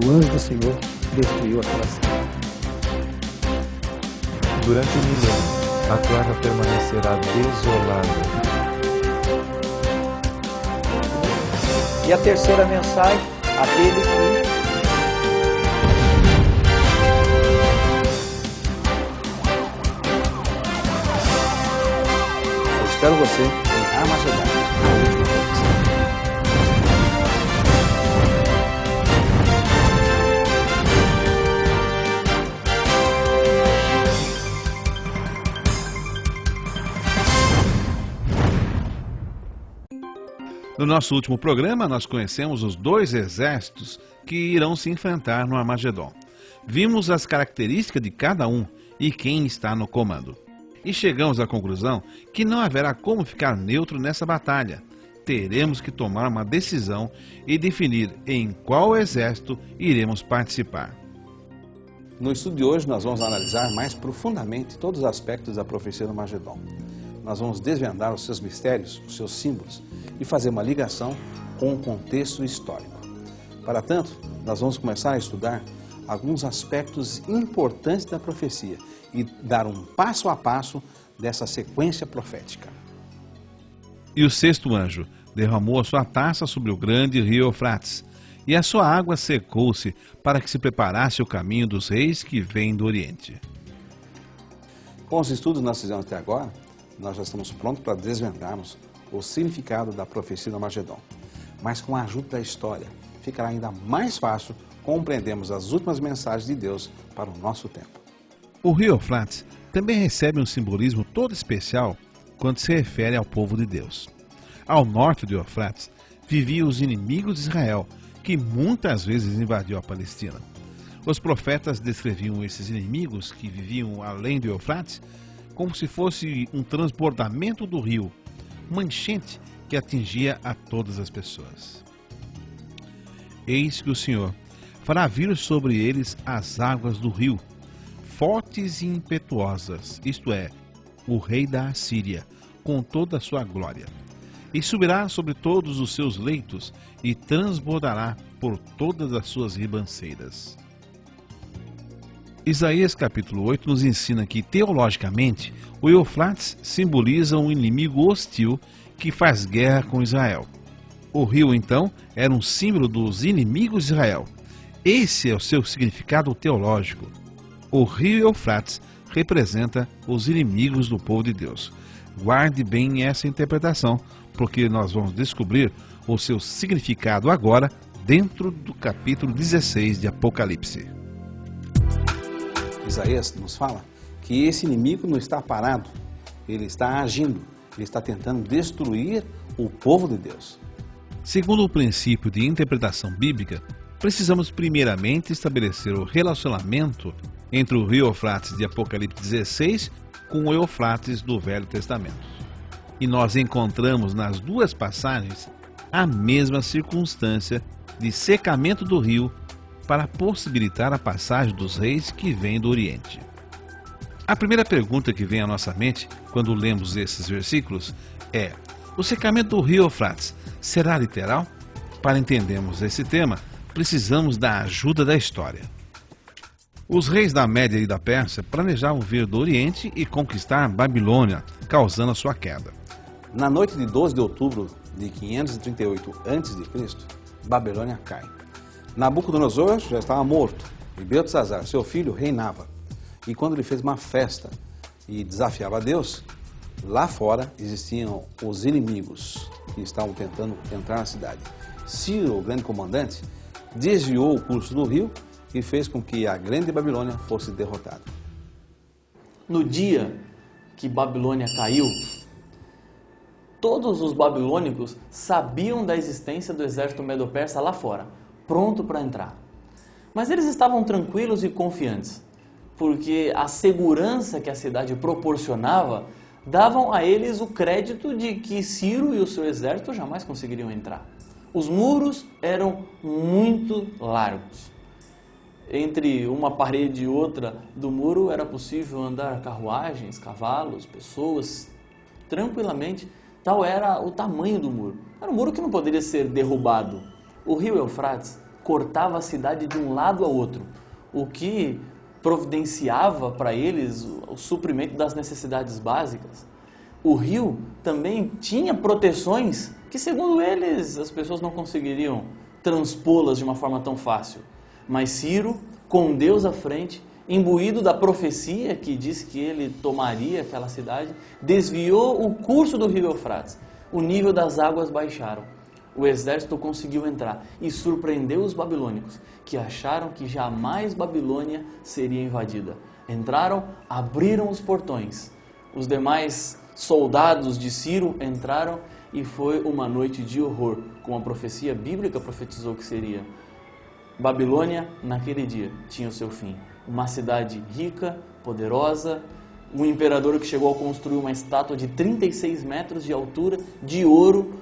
quando o anjo do Senhor destruiu aquela cidade. Durante o milênio, a terra permanecerá desolada. E a terceira mensagem, aquele que... Eu espero você em Armagedon. No nosso último programa, nós conhecemos os dois exércitos que irão se enfrentar no Armagedon. Vimos as características de cada um e quem está no comando. E chegamos à conclusão que não haverá como ficar neutro nessa batalha. Teremos que tomar uma decisão e definir em qual exército iremos participar. No estudo de hoje, nós vamos analisar mais profundamente todos os aspectos da profecia do Armagedon. Nós vamos desvendar os seus mistérios, os seus símbolos e fazer uma ligação com o contexto histórico. Para tanto, nós vamos começar a estudar alguns aspectos importantes da profecia e dar um passo a passo dessa sequência profética. E o sexto anjo derramou a sua taça sobre o grande rio Eufrates, e a sua água secou-se para que se preparasse o caminho dos reis que vêm do Oriente. Com os estudos que nós fizemos até agora, nós já estamos prontos para desvendarmos o significado da profecia do Armagedon. Mas com a ajuda da história, ficará ainda mais fácil compreendermos as últimas mensagens de Deus para o nosso tempo. O rio Eufrates também recebe um simbolismo todo especial quando se refere ao povo de Deus. Ao norte do Eufrates viviam os inimigos de Israel, que muitas vezes invadiu a Palestina. Os profetas descreviam esses inimigos que viviam além do Eufrates como se fosse um transbordamento do rio, uma enchente que atingia a todas as pessoas. Eis que o Senhor fará vir sobre eles as águas do rio, fortes e impetuosas, isto é, o rei da Assíria, com toda a sua glória. E subirá sobre todos os seus leitos e transbordará por todas as suas ribanceiras. Isaías capítulo 8 nos ensina que, teologicamente, o Eufrates simboliza um inimigo hostil que faz guerra com Israel. O rio, então, era um símbolo dos inimigos de Israel. Esse é o seu significado teológico. O rio Eufrates representa os inimigos do povo de Deus. Guarde bem essa interpretação, porque nós vamos descobrir o seu significado agora dentro do capítulo 16 de Apocalipse. Isaías nos fala que esse inimigo não está parado, ele está agindo, ele está tentando destruir o povo de Deus. Segundo o princípio de interpretação bíblica, precisamos primeiramente estabelecer o relacionamento entre o rio Eufrates de Apocalipse 16 com o Eufrates do Velho Testamento. E nós encontramos nas duas passagens a mesma circunstância de secamento do rio para possibilitar a passagem dos reis que vêm do Oriente. A primeira pergunta que vem à nossa mente quando lemos esses versículos é: o secamento do rio Eufrates será literal? Para entendermos esse tema, precisamos da ajuda da história. Os reis da Média e da Pérsia planejavam vir do Oriente e conquistar Babilônia, causando a sua queda. Na noite de 12 de outubro de 538 a.C., Babilônia cai. Nabucodonosor já estava morto e Beltesazar, seu filho, reinava. E quando ele fez uma festa e desafiava a Deus, lá fora existiam os inimigos que estavam tentando entrar na cidade. Ciro, o grande comandante, desviou o curso do rio e fez com que a grande Babilônia fosse derrotada. No dia que Babilônia caiu, todos os babilônicos sabiam da existência do exército medo-persa lá fora, pronto para entrar. Mas eles estavam tranquilos e confiantes, porque a segurança que a cidade proporcionava davam a eles o crédito de que Ciro e o seu exército jamais conseguiriam entrar. Os muros eram muito largos. Entre uma parede e outra do muro era possível andar carruagens, cavalos, pessoas, tranquilamente. Tal era o tamanho do muro. Era um muro que não poderia ser derrubado. O rio Eufrates cortava a cidade de um lado ao outro, o que providenciava para eles o suprimento das necessidades básicas. O rio também tinha proteções que, segundo eles, as pessoas não conseguiriam transpô-las de uma forma tão fácil. Mas Ciro, com Deus à frente, imbuído da profecia que disse que ele tomaria aquela cidade, desviou o curso do rio Eufrates. O nível das águas baixaram. O exército conseguiu entrar e surpreendeu os babilônicos, que acharam que jamais Babilônia seria invadida. Entraram, abriram os portões. Os demais soldados de Ciro entraram e foi uma noite de horror, como a profecia bíblica profetizou que seria. Babilônia, naquele dia, tinha o seu fim. Uma cidade rica, poderosa, um imperador que chegou a construir uma estátua de 36 metros de altura, de ouro,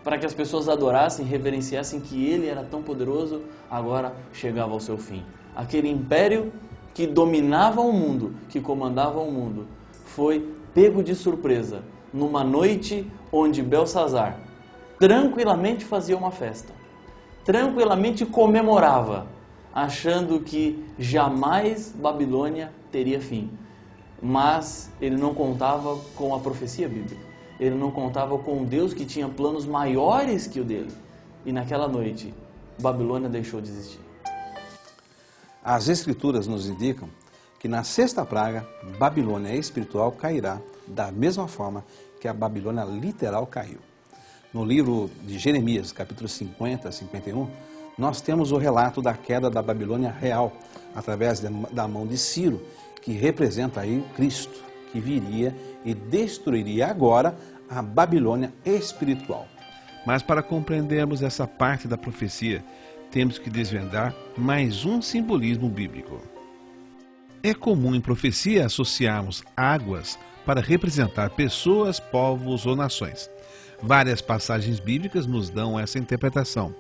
para que as pessoas adorassem, reverenciassem que ele era tão poderoso, agora chegava ao seu fim. Aquele império que dominava o mundo, que comandava o mundo, foi pego de surpresa numa noite onde Belsazar tranquilamente fazia uma festa, tranquilamente comemorava, achando que jamais Babilônia teria fim. Mas ele não contava com a profecia bíblica. Ele não contava com um Deus que tinha planos maiores que o dele. E naquela noite, Babilônia deixou de existir. As Escrituras nos indicam que na sexta praga, Babilônia espiritual cairá da mesma forma que a Babilônia literal caiu. No livro de Jeremias, capítulo 50 a 51, nós temos o relato da queda da Babilônia real, através da mão de Ciro, que representa aí o Cristo, que viria e destruiria agora a Babilônia espiritual. Mas para compreendermos essa parte da profecia, temos que desvendar mais um simbolismo bíblico. É comum em profecia associarmos águas para representar pessoas, povos ou nações. Várias passagens bíblicas nos dão essa interpretação.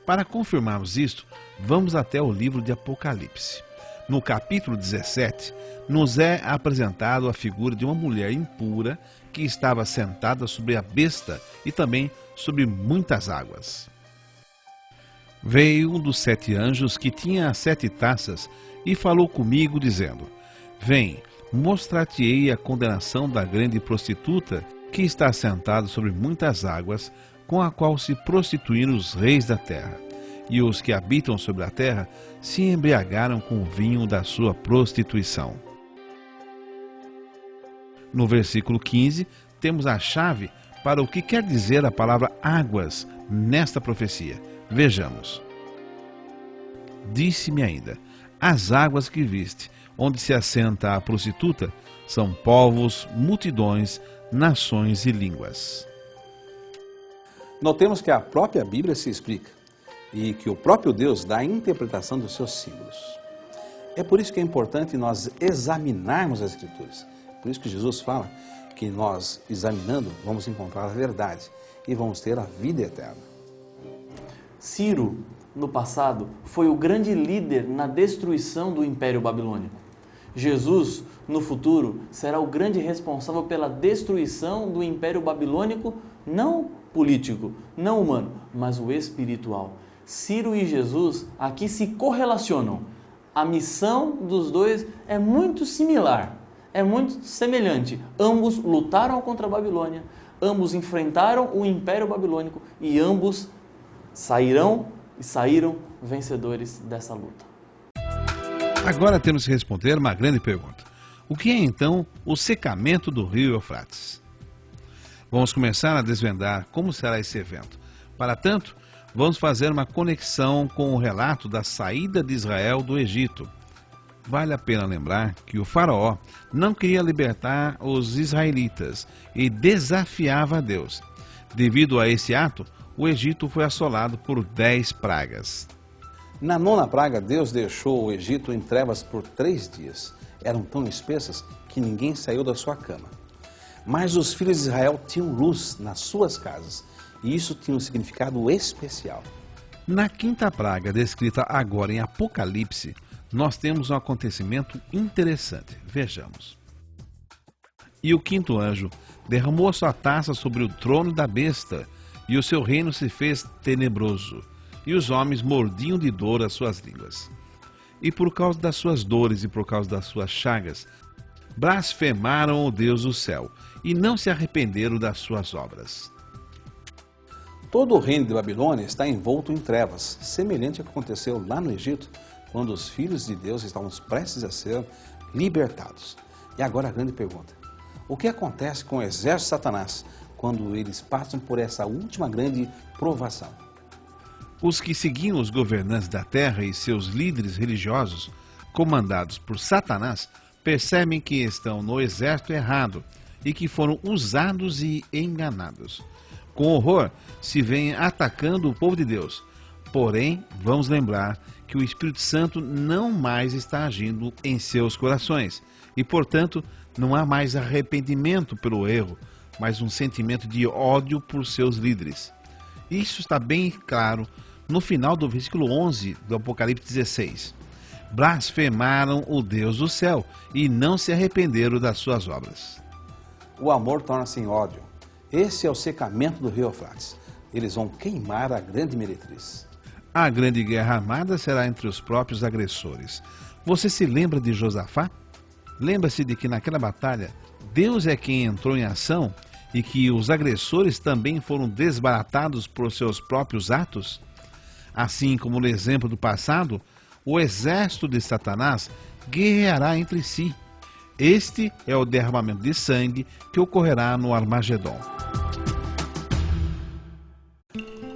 Para confirmarmos isto, vamos até o livro de Apocalipse. No capítulo 17, nos é apresentado a figura de uma mulher impura que estava sentada sobre a besta e também sobre muitas águas. Veio um dos 7 anjos que tinha as 7 taças e falou comigo, dizendo: Vem, mostrar-te-ei a condenação da grande prostituta que está sentada sobre muitas águas, com a qual se prostituíram os reis da terra. E os que habitam sobre a terra se embriagaram com o vinho da sua prostituição. No versículo 15, temos a chave para o que quer dizer a palavra águas nesta profecia. Vejamos. Disse-me ainda: as águas que viste, onde se assenta a prostituta, são povos, multidões, nações e línguas. Notemos que a própria Bíblia se explica e que o próprio Deus dá a interpretação dos seus símbolos. É por isso que é importante nós examinarmos as Escrituras. Por isso que Jesus fala que nós, examinando, vamos encontrar a verdade e vamos ter a vida eterna. Ciro, no passado, foi o grande líder na destruição do Império Babilônico. Jesus, no futuro, será o grande responsável pela destruição do Império Babilônico, não político, não humano, mas o espiritual. Ciro e Jesus aqui se correlacionam. A missão dos dois é muito similar, é muito semelhante. Ambos lutaram contra a Babilônia, ambos enfrentaram o Império Babilônico e ambos saíram vencedores dessa luta. Agora temos que responder uma grande pergunta. O que é então o secamento do rio Eufrates? Vamos começar a desvendar como será esse evento. Para tanto, vamos fazer uma conexão com o relato da saída de Israel do Egito. Vale a pena lembrar que o faraó não queria libertar os israelitas e desafiava a Deus. Devido a esse ato, o Egito foi assolado por 10 pragas. Na 9ª praga, Deus deixou o Egito em trevas por 3 dias. Eram tão espessas que ninguém saiu da sua cama. Mas os filhos de Israel tinham luz nas suas casas, e isso tinha um significado especial. Na 5ª praga, descrita agora em Apocalipse, nós temos um acontecimento interessante. Vejamos. E o 5º anjo derramou a sua taça sobre o trono da besta, e o seu reino se fez tenebroso. e os homens mordiam de dor as suas línguas. E por causa das suas dores e por causa das suas chagas, blasfemaram o Deus do céu, e não se arrependeram das suas obras. Todo o reino de Babilônia está envolto em trevas, semelhante ao que aconteceu lá no Egito, quando os filhos de Deus estavam prestes a ser libertados. E agora a grande pergunta: o que acontece com o exército de Satanás quando eles passam por essa última grande provação? Os que seguiam os governantes da terra e seus líderes religiosos, comandados por Satanás, percebem que estão no exército errado e que foram usados e enganados. Com horror, se vêm atacando o povo de Deus. Porém, vamos lembrar que o Espírito Santo não mais está agindo em seus corações e, portanto, não há mais arrependimento pelo erro, mas um sentimento de ódio por seus líderes. Isso está bem claro no final do versículo 11 do Apocalipse 16. Blasfemaram o Deus do céu e não se arrependeram das suas obras. O amor torna-se em ódio. Esse é o secamento do rio Eufrates. Eles vão queimar a grande meretriz. A grande guerra armada será entre os próprios agressores. Você se lembra de Josafá? Lembra-se de que naquela batalha, Deus é quem entrou em ação e que os agressores também foram desbaratados por seus próprios atos? Assim como no exemplo do passado, o exército de Satanás guerreará entre si. Este é o derramamento de sangue que ocorrerá no Armagedon.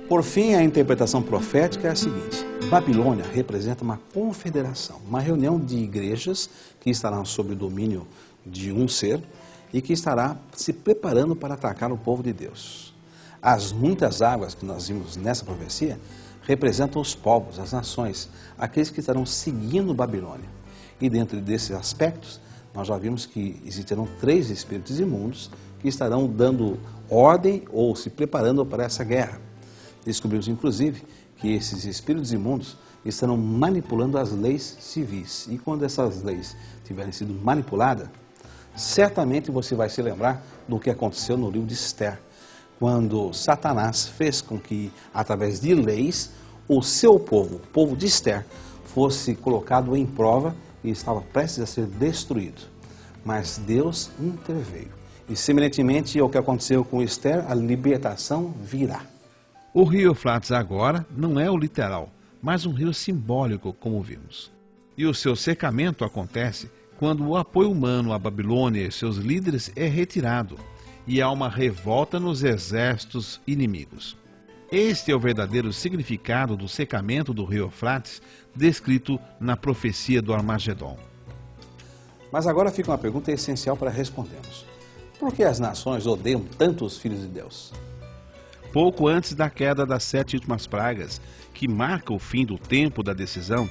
Por fim, a interpretação profética é a seguinte: Babilônia representa uma confederação, uma reunião de igrejas que estarão sob o domínio de um ser e que estará se preparando para atacar o povo de Deus. As muitas águas que nós vimos nessa profecia representam os povos, as nações, aqueles que estarão seguindo Babilônia. E dentro desses aspectos, nós já vimos que existirão 3 espíritos imundos que estarão dando ordem ou se preparando para essa guerra. Descobrimos, inclusive, que esses espíritos imundos estarão manipulando as leis civis. E quando essas leis tiverem sido manipuladas, certamente você vai se lembrar do que aconteceu no livro de Esther, quando Satanás fez com que, através de leis, o seu povo, o povo de Esther, fosse colocado em prova e estava prestes a ser destruído. Mas Deus interveio. E, semelhantemente ao que aconteceu com Esther, a libertação virá. O rio Eufrates agora não é o literal, mas um rio simbólico, como vimos. E o seu secamento acontece quando o apoio humano à Babilônia e seus líderes é retirado, e há uma revolta nos exércitos inimigos. Este é o verdadeiro significado do secamento do rio Eufrates, descrito na profecia do Armagedon. Mas agora fica uma pergunta essencial para respondermos: por que as nações odeiam tanto os filhos de Deus? Pouco antes da queda das 7 últimas pragas, que marca o fim do tempo da decisão,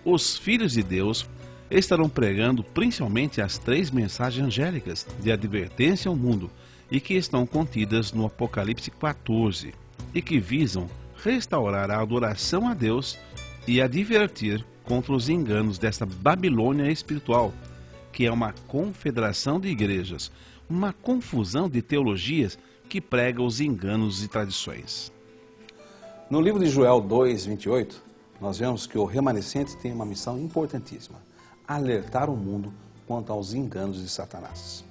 os filhos de Deus estarão pregando principalmente as 3 mensagens angélicas de advertência ao mundo e que estão contidas no Apocalipse 14 e que visam restaurar a adoração a Deus e advertir contra os enganos desta Babilônia espiritual, que é uma confederação de igrejas, uma confusão de teologias que prega os enganos e tradições. No livro de Joel 2:28, nós vemos que o remanescente tem uma missão importantíssima: alertar o mundo quanto aos enganos de Satanás.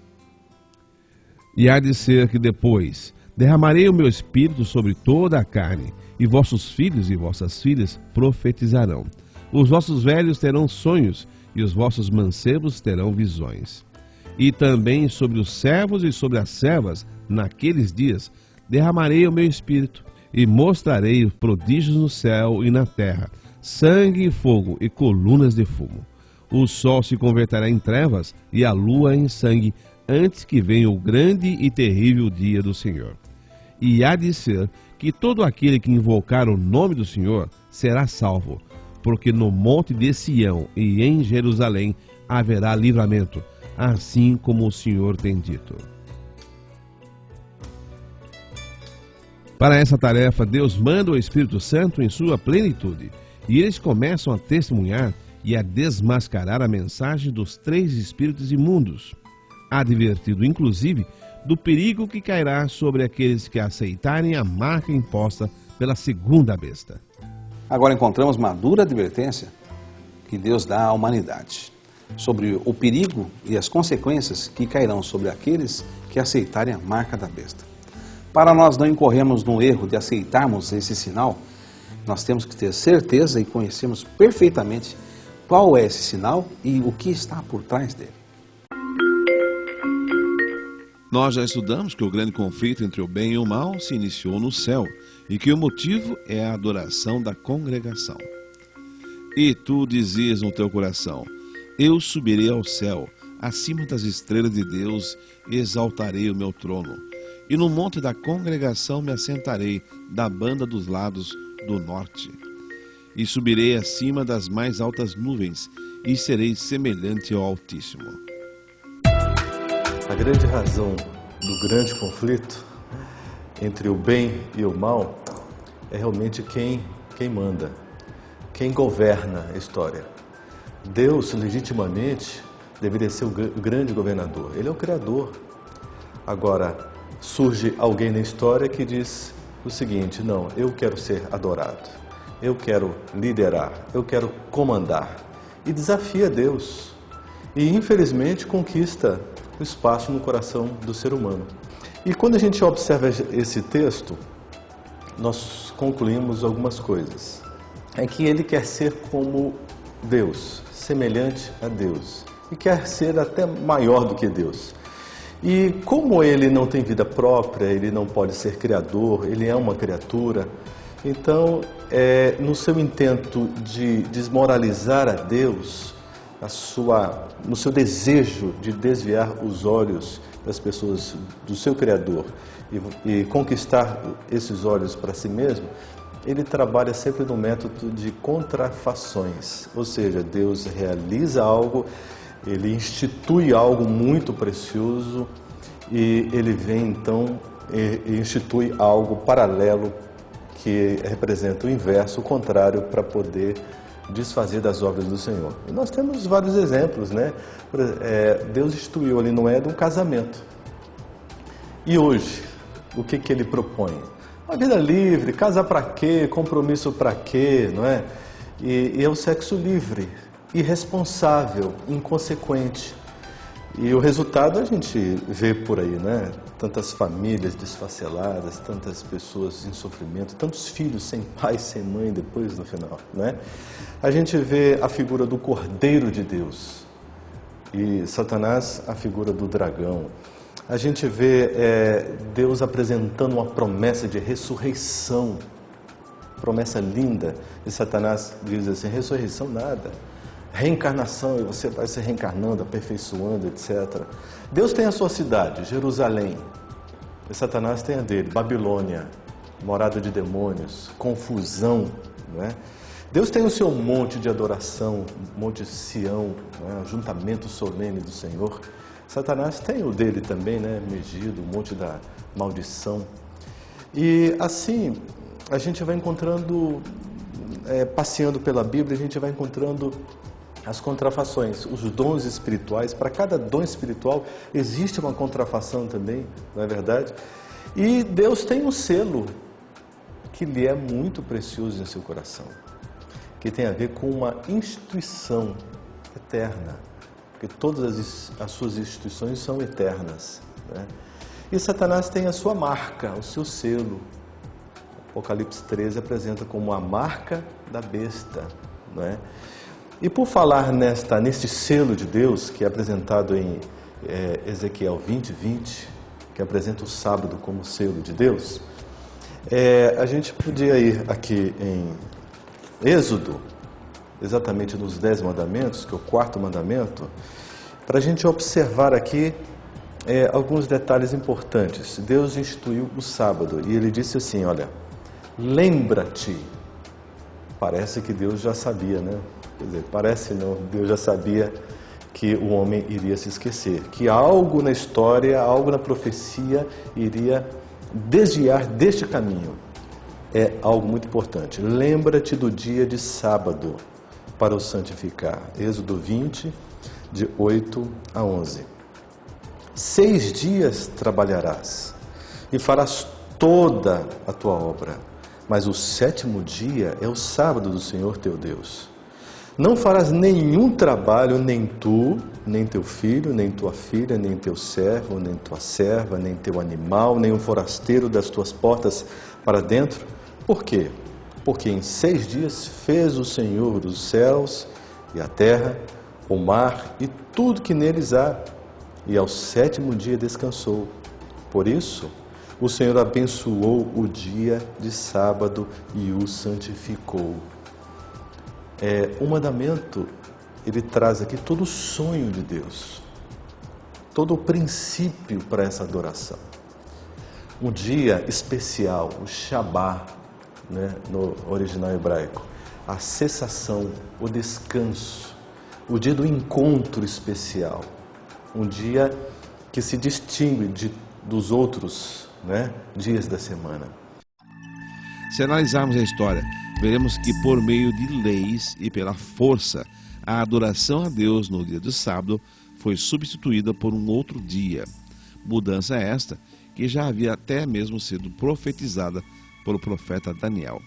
E há de ser que depois derramarei o meu espírito sobre toda a carne, e vossos filhos e vossas filhas profetizarão. Os vossos velhos terão sonhos, e os vossos mancebos terão visões. E também sobre os servos e sobre as servas, naqueles dias, derramarei o meu espírito, e mostrarei prodígios no céu e na terra, sangue e fogo e colunas de fumo. O sol se converterá em trevas e a lua em sangue, antes que venha o grande e terrível dia do Senhor. E há de ser que todo aquele que invocar o nome do Senhor será salvo, porque no monte de Sião e em Jerusalém haverá livramento, assim como o Senhor tem dito. Para essa tarefa, Deus manda o Espírito Santo em sua plenitude, e eles começam a testemunhar e a desmascarar a mensagem dos 3 espíritos imundos, advertido inclusive do perigo que cairá sobre aqueles que aceitarem a marca imposta pela segunda besta. Agora encontramos uma dura advertência que Deus dá à humanidade sobre o perigo e as consequências que cairão sobre aqueles que aceitarem a marca da besta. Para nós não incorrermos no erro de aceitarmos esse sinal, nós temos que ter certeza e conhecermos perfeitamente qual é esse sinal e o que está por trás dele. Nós já estudamos que o grande conflito entre o bem e o mal se iniciou no céu e que o motivo é a adoração da congregação. E tu dizias no teu coração: eu subirei ao céu, acima das estrelas de Deus, exaltarei o meu trono. E no monte da congregação me assentarei, da banda dos lados do norte. E subirei acima das mais altas nuvens, e serei semelhante ao Altíssimo. A grande razão do grande conflito entre o bem e o mal é realmente quem manda, quem governa a história. Deus, legitimamente, deveria ser o grande governador. Ele é o Criador. Agora, surge alguém na história que diz o seguinte: não, eu quero ser adorado, eu quero liderar, eu quero comandar. E desafia Deus. E, infelizmente, conquista o espaço no coração do ser humano. E quando a gente observa esse texto, nós concluímos algumas coisas. É que ele quer ser como Deus, semelhante a Deus, e quer ser até maior do que Deus. E como ele não tem vida própria, ele não pode ser criador, ele é uma criatura, então, no seu intento de desmoralizar a Deus, no seu desejo de desviar os olhos das pessoas do seu Criador e conquistar esses olhos para si mesmo, ele trabalha sempre no método de contrafações, ou seja, Deus realiza algo, ele institui algo muito precioso e ele vem então e institui algo paralelo que representa o inverso, o contrário, para poder desfazer das obras do Senhor. E nós temos vários exemplos, né? Deus instituiu ali no Éden um casamento. E hoje, o que ele propõe? Uma vida livre, casar para quê? Compromisso para quê? Não é? E é o sexo livre, irresponsável, inconsequente. E o resultado a gente vê por aí, né? Tantas famílias desfaceladas, tantas pessoas em sofrimento, tantos filhos sem pai, sem mãe depois no final, né? A gente vê a figura do Cordeiro de Deus e Satanás a figura do dragão. A gente vê Deus apresentando uma promessa de ressurreição, promessa linda, e Satanás diz assim: ressurreição nada. Reencarnação, e você vai se reencarnando, aperfeiçoando, etc. Deus tem a sua cidade, Jerusalém, e Satanás tem a dele, Babilônia, morada de demônios, confusão, não é? Deus tem o seu monte de adoração, Monte Sião, né? Ajuntamento solene do Senhor. Satanás tem o dele também, né? Megido, o monte da maldição. E assim, a gente vai encontrando, passeando pela Bíblia, a gente vai encontrando as contrafações, os dons espirituais. Para cada dom espiritual existe uma contrafação também, não é verdade? E Deus tem um selo que lhe é muito precioso em seu coração, que tem a ver com uma instituição eterna, porque todas as suas instituições são eternas, né? E Satanás tem a sua marca, o seu selo. Apocalipse 13 apresenta como a marca da besta, não é? E por falar neste selo de Deus, que é apresentado em Ezequiel 20:20, que apresenta o sábado como selo de Deus, a gente podia ir aqui em Êxodo, exatamente nos 10 mandamentos, que é o 4º mandamento, para a gente observar aqui alguns detalhes importantes. Deus instituiu o sábado e ele disse assim: olha, lembra-te. Parece que Deus já sabia, né? Quer dizer, parece não, Deus já sabia que o homem iria se esquecer, que algo na história, algo na profecia iria desviar deste caminho. É algo muito importante. Lembra-te do dia de sábado para o santificar. Êxodo 20, de 8 a 11. 6 dias trabalharás e farás toda a tua obra, Mas o sétimo dia é o sábado do Senhor teu Deus. Não farás nenhum trabalho, nem tu, nem teu filho, nem tua filha, nem teu servo, nem tua serva, nem teu animal, nem o forasteiro das tuas portas para dentro. Por quê? Porque em 6 dias fez o Senhor os céus e a terra, o mar e tudo que neles há, e ao 7º dia descansou. Por isso, o Senhor abençoou o dia de sábado e o santificou. O mandamento, ele traz aqui todo o sonho de Deus, todo o princípio para essa adoração. Um dia especial, o Shabá, né, no original hebraico, a cessação, o descanso, o dia do encontro especial, um dia que se distingue dos outros, né, dias da semana. Se analisarmos a história, veremos que por meio de leis e pela força, a adoração a Deus no dia do sábado foi substituída por um outro dia. Mudança esta que já havia até mesmo sido profetizada pelo profeta Daniel.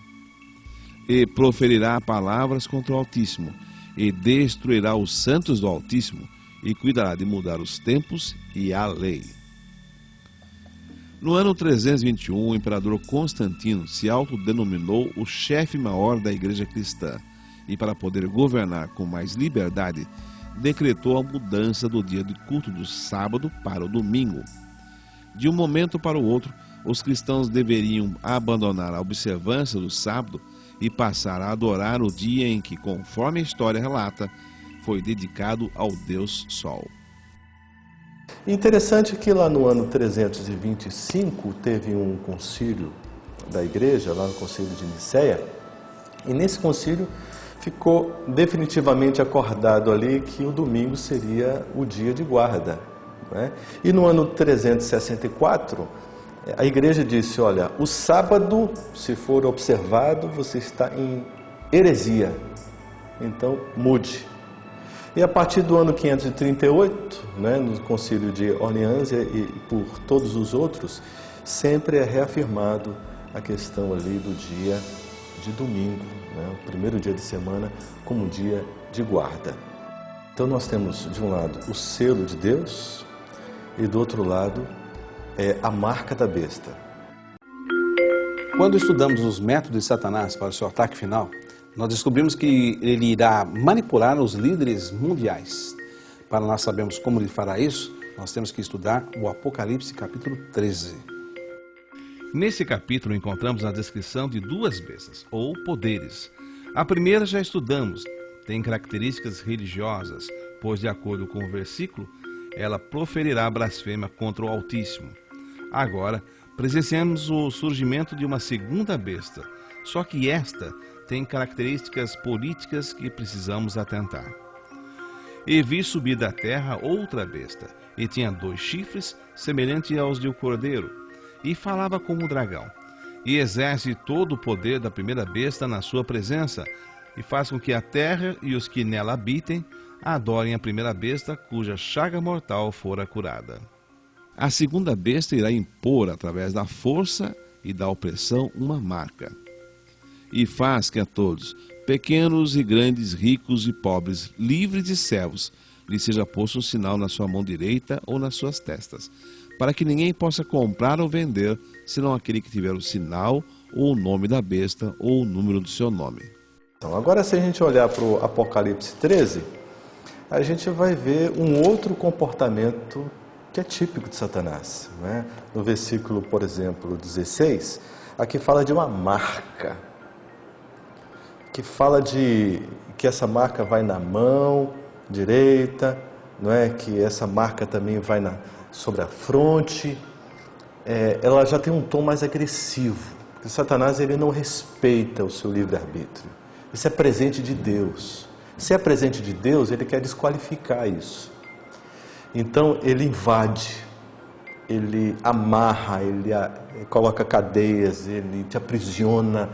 E proferirá palavras contra o Altíssimo, e destruirá os santos do Altíssimo, e cuidará de mudar os tempos e a lei. No ano 321, o imperador Constantino se autodenominou o chefe maior da igreja cristã e, para poder governar com mais liberdade, decretou a mudança do dia de culto do sábado para o domingo. De um momento para o outro, os cristãos deveriam abandonar a observância do sábado e passar a adorar o dia em que, conforme a história relata, foi dedicado ao Deus Sol. Interessante que lá no ano 325 teve um concílio da igreja, lá no concílio de Nicéia, e nesse concílio ficou definitivamente acordado ali que o domingo seria o dia de guarda, né? E no ano 364, a igreja disse, olha, o sábado, se for observado, você está em heresia, então mude. E a partir do ano 538, né, no concílio de Orleans e por todos os outros, sempre é reafirmado a questão ali do dia de domingo, né, o primeiro dia de semana, como dia de guarda. Então nós temos, de um lado, o selo de Deus e do outro lado, a marca da besta. Quando estudamos os métodos de Satanás para o seu ataque final, nós descobrimos que ele irá manipular os líderes mundiais. Para nós sabermos como ele fará isso, nós temos que estudar o Apocalipse capítulo 13. Nesse capítulo encontramos a descrição de 2 bestas, ou poderes. A primeira já estudamos, tem características religiosas, pois de acordo com o versículo, ela proferirá blasfêmia contra o Altíssimo. Agora, presenciamos o surgimento de uma segunda besta, só que esta tem características políticas que precisamos atentar. E vi subir da terra outra besta, e tinha 2 chifres, semelhantes aos de um cordeiro, e falava como um dragão, e exerce todo o poder da primeira besta na sua presença, e faz com que a terra e os que nela habitem adorem a primeira besta, cuja chaga mortal fora curada. A segunda besta irá impor, através da força e da opressão, uma marca. E faz que a todos, pequenos e grandes, ricos e pobres, livres e servos, lhe seja posto um sinal na sua mão direita ou nas suas testas, para que ninguém possa comprar ou vender, senão aquele que tiver o sinal, ou o nome da besta, ou o número do seu nome. Então, agora se a gente olhar para o Apocalipse 13, a gente vai ver um outro comportamento que é típico de Satanás, né? No versículo, por exemplo, 16, aqui fala de uma marca, que fala de que essa marca vai na mão direita, não é? Que essa marca também vai sobre a fronte. Ela já tem um tom mais agressivo, porque Satanás ele não respeita o seu livre-arbítrio. Isso é presente de Deus. Se é presente de Deus, ele quer desqualificar isso. Então ele invade, ele amarra, ele coloca cadeias, ele te aprisiona,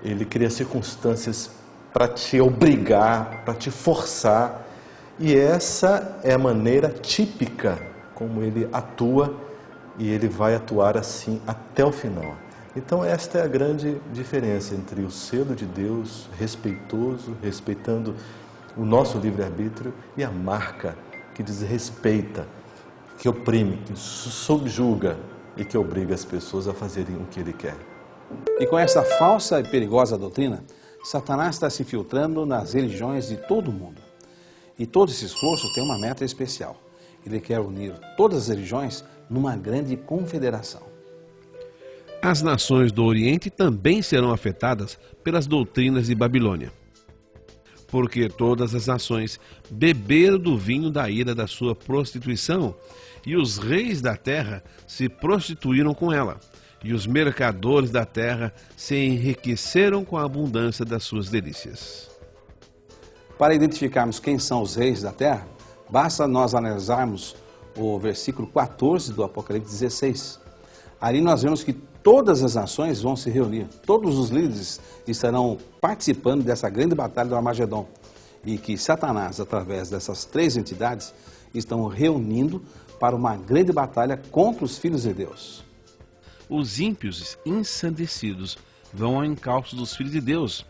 ele cria circunstâncias para te obrigar, para te forçar. E essa é a maneira típica como ele atua, e ele vai atuar assim até o final. Então esta é a grande diferença entre o selo de Deus respeitoso, respeitando o nosso livre-arbítrio, e a marca que desrespeita, que oprime, que subjuga e que obriga as pessoas a fazerem o que ele quer. E com essa falsa e perigosa doutrina, Satanás está se infiltrando nas religiões de todo o mundo. E todo esse esforço tem uma meta especial. Ele quer unir todas as religiões numa grande confederação. As nações do Oriente também serão afetadas pelas doutrinas de Babilônia, porque todas as nações beberam do vinho da ira da sua prostituição, e os reis da terra se prostituíram com ela, e os mercadores da terra se enriqueceram com a abundância das suas delícias. Para identificarmos quem são os reis da terra, basta nós analisarmos o versículo 14 do Apocalipse 16. Ali nós vemos que todas as nações vão se reunir, todos os líderes estarão participando dessa grande batalha do Armagedon, e que Satanás, através dessas três entidades, estão reunindo para uma grande batalha contra os filhos de Deus. Os ímpios ensandecidos vão ao encalço dos filhos de Deus,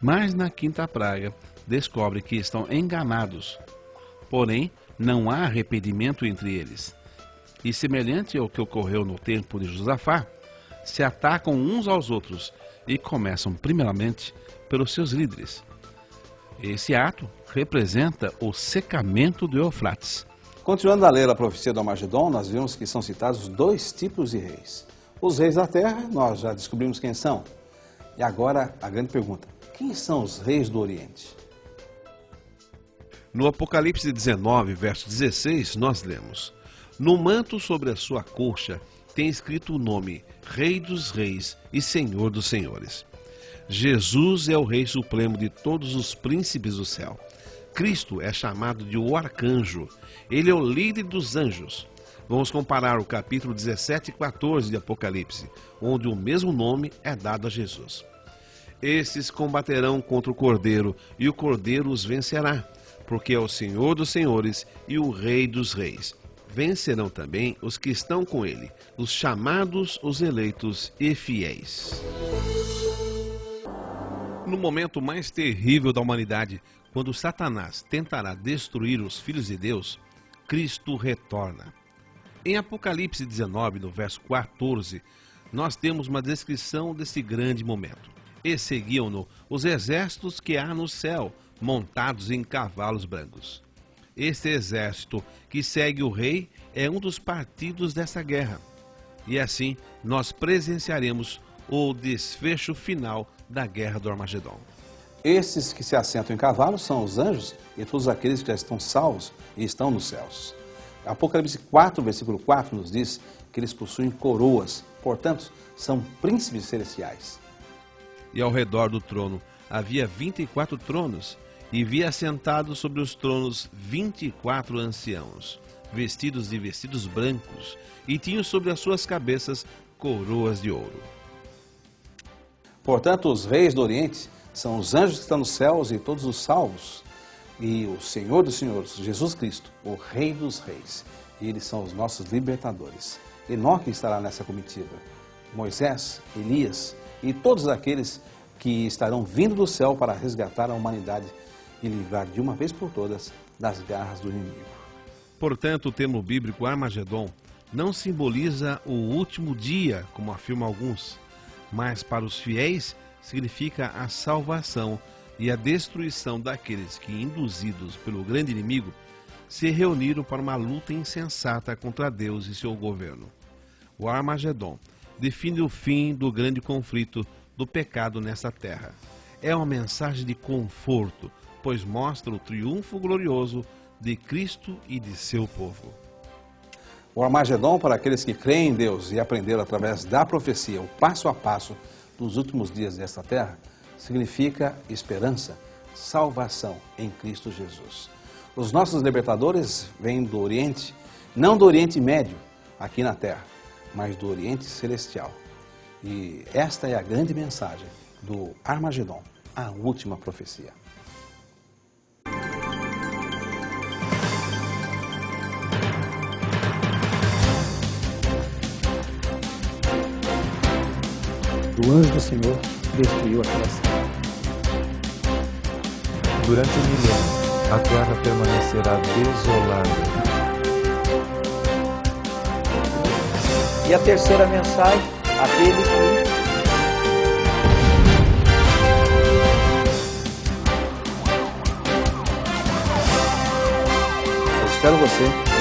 mas na quinta praga descobre que estão enganados. Porém, não há arrependimento entre eles. E semelhante ao que ocorreu no tempo de Josafá, se atacam uns aos outros e começam primeiramente pelos seus líderes. Esse ato representa o secamento do Eufrates. Continuando a ler a profecia do Armagedon, nós vemos que são citados dois tipos de reis. Os reis da terra, nós já descobrimos quem são. E agora a grande pergunta, quem são os reis do Oriente? No Apocalipse 19, verso 16, nós lemos: no manto sobre a sua coxa tem escrito o nome Rei dos Reis e Senhor dos Senhores. Jesus é o Rei Supremo de todos os príncipes do céu. Cristo é chamado de o arcanjo. Ele é o líder dos anjos. Vamos comparar o capítulo 17 e 14 de Apocalipse, onde o mesmo nome é dado a Jesus. Esses combaterão contra o Cordeiro, e o Cordeiro os vencerá, porque é o Senhor dos Senhores e o Rei dos Reis. Vencerão também os que estão com ele, os chamados, os eleitos e fiéis. No momento mais terrível da humanidade, quando Satanás tentará destruir os filhos de Deus, Cristo retorna. Em Apocalipse 19, no verso 14, nós temos uma descrição desse grande momento. E seguiam-no os exércitos que há no céu, montados em cavalos brancos. Este exército que segue o rei é um dos partidos dessa guerra. E assim nós presenciaremos o desfecho final da guerra do Armagedon. Esses que se assentam em cavalos são os anjos e todos aqueles que já estão salvos e estão nos céus. Apocalipse 4, versículo 4 nos diz que eles possuem coroas, portanto, são príncipes celestiais. E ao redor do trono havia 24 tronos, e vi assentados sobre os tronos 24 anciãos, vestidos de vestidos brancos, e tinham sobre as suas cabeças coroas de ouro. Portanto, os reis do Oriente são os anjos que estão nos céus e todos os salvos, e o Senhor dos Senhores, Jesus Cristo, o Rei dos Reis, e eles são os nossos libertadores. Enoque estará nessa comitiva, Moisés, Elias e todos aqueles que estarão vindo do céu para resgatar a humanidade e livrar de uma vez por todas das garras do inimigo. Portanto, o termo bíblico Armagedon não simboliza o último dia, como afirmam alguns, mas para os fiéis significa a salvação e a destruição daqueles que, induzidos pelo grande inimigo, se reuniram para uma luta insensata contra Deus e seu governo. O Armagedon define o fim do grande conflito do pecado nessa terra. É uma mensagem de conforto, pois mostra o triunfo glorioso de Cristo e de seu povo. O Armagedon, para aqueles que creem em Deus e aprenderam através da profecia o passo a passo dos últimos dias desta terra, significa esperança, salvação em Cristo Jesus. Os nossos libertadores vêm do Oriente, não do Oriente Médio, aqui na terra, mas do Oriente Celestial. E esta é a grande mensagem do Armagedon, a última profecia. quando o anjo do Senhor destruiu aquela cidade. Durante o milênio, a terra permanecerá desolada. E a terceira mensagem, aquele que Eu espero você